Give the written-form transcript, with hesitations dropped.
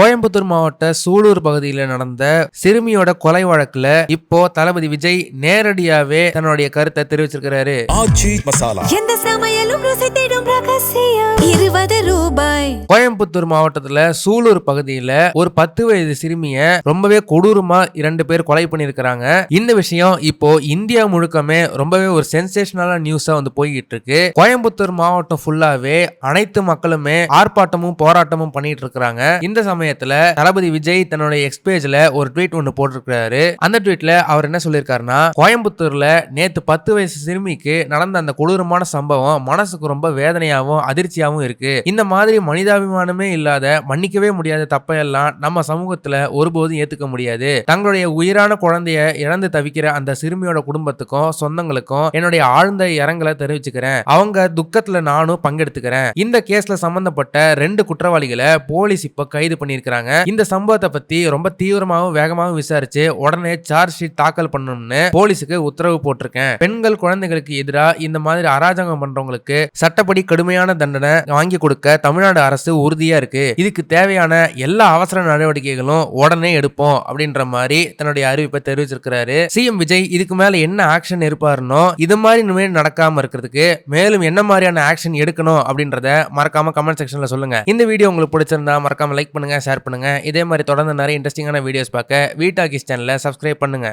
கோயம்புத்தூர் மாவட்ட சூலூர் பகுதியில் நடந்த சிறுமியோட கொலை வழக்குல இப்போ தளபதி விஜய் நேரடியாவே தன்னுடைய கருத்தை தெரிவிச்சிருக்கிறாரு. ஆச்சி மசாலா எந்த சமையலும் ருசி தேடும் ரகசியம் 20 ரூபாய். கோயம்புத்தூர் மாவட்டத்துல சூலூர் பகுதியில ஒரு 10 வயது சிறுமிய ரொம்பவே கொடூரமா 2 பேர் கொலை பண்ணிருக்காங்க. இந்த விஷயம் இப்போ இந்தியா முழுக்கமே ரொம்பவே ஒரு சென்சேஷனலான நியூஸா போய்கிட்டு இருக்கு. கோயம்புத்தூர் மாவட்டம் ஃபுல்லாவே அனைத்து மக்களுமே ஆர்ப்பாட்டமும் போராட்டமும் பண்ணிட்டு இருக்காங்க. இந்த சமயத்துல தளபதி விஜய் தன்னுடைய எக்ஸ்பேஜ்ல ஒரு ட்வீட் ஒன்னு போட்டிருக்காரு. அந்த ட்வீட்ல அவர் என்ன சொல்லியிருக்காருன்னா, கோயம்புத்தூர்ல நேத்து 10 வயசு சிறுமிக்கு நடந்த அந்த கொடூரமான சம்பவம் மனசுக்கு ரொம்ப வேதனையாவும் அதிர்ச்சியாவும் இருக்கு. இந்த மாதிரி மனிதாபிமானமே இல்லாத மன்னிக்கவே முடியாத தப்பையெல்லாம் நம்ம சமூகத்துல ஒருபோதும் ஏத்துக்க முடியாது. தங்களுடைய உயிரான குழந்தைய இழந்து தவிக்கிற அந்த சிறுமியோட குடும்பத்துக்கும் சொந்தங்களுக்கும் என்னுடைய ஆழ்ந்த இரங்கலை தெரிவிச்சுக்கிறேன். அவங்க துக்கத்துல நானும் பங்கெடுத்துக்கிறேன். இந்த கேஸ்ல சம்பந்தப்பட்ட 2 குற்றவாளிகளை போலீஸ் இப்ப கைது பண்ணிருக்காங்க. இந்த சம்பவத்தை பத்தி ரொம்ப தீவிரமாகவும் வேகமாகவும் விசாரிச்சு உடனே சார்ஜ் ஷீட் தாக்கல் பண்ணணும்னு போலீஸுக்கு உத்தரவு போட்டிருக்கேன். பெண்கள் குழந்தைகளுக்கு எதிராக இந்த மாதிரி அராஜகம் பண்றவங்களுக்கு சட்டப்படி கடுமையான தண்டனை வாங்கி கொடுக்க தமிழ்நாடு அரசு உறுதியா இருக்கு. இதுக்கு தேவையான எல்லா அவசர நடவடிக்கைகளும் உடனே எடுப்போம் அப்படின்ற மாதிரி தன்னுடைய அறிவிப்பை தெரிவிச்சிருக்கிறாரு. சிஎம் விஜய் இதுக்கு மேல என்ன ஆக்ஷன் இருப்பாருனோ இது மாதிரி இனிமேல் நடக்காம இருக்கிறதுக்கு மேலும் என்ன மாதிரியான ஆக்ஷன் எடுக்கணும் அப்படின்றத மறக்காம கமெண்ட் செக்ஷன்ல சொல்லுங்க. இந்த வீடியோ உங்களுக்கு பிடிச்சிருந்தா மறக்காம லைக் பண்ணுங்க, ஷேர் பண்ணுங்க. இதே மாதிரி தொடர்ந்து நிறைய இன்ட்ரெஸ்டிங்கான வீடியோஸ் பார்க்க வீட்டாகிஸ் சேனலை சப்ஸ்கிரைப் பண்ணுங்க.